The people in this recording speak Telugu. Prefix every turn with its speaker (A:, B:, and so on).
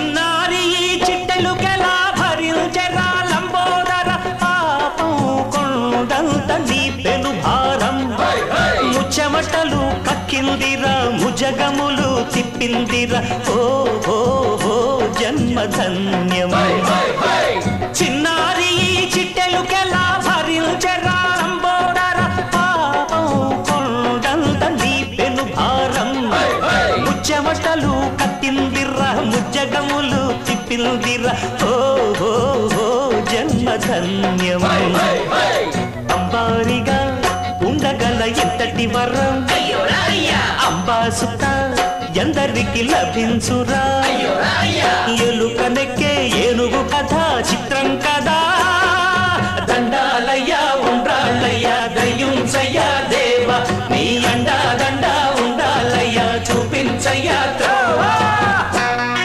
A: చిన్నారి ఈ చిట్టెలుకెలా భరించెరా లంబోదర పాపం కొండంత నీ పెను భారం ముచ్చమటలు కక్కిందిరా ముజగములు తిప్పిందిరా ఓ ఓ ఓ జన్మధన్యమై చిన్నారి ఈ చిట్టెలుకెలా భరించెరా లంబోదర పాపం కొండంత నీ పెను భారం ముచ్చమటలు కక్కిందిరా ముజగములు తిప్పిందిరా ఓ ఓ ఓ జన్మధన్యమై అంబారిగా ఉండగల ఎంతటి వరం అంబాసుత ఎందరికి లభించురా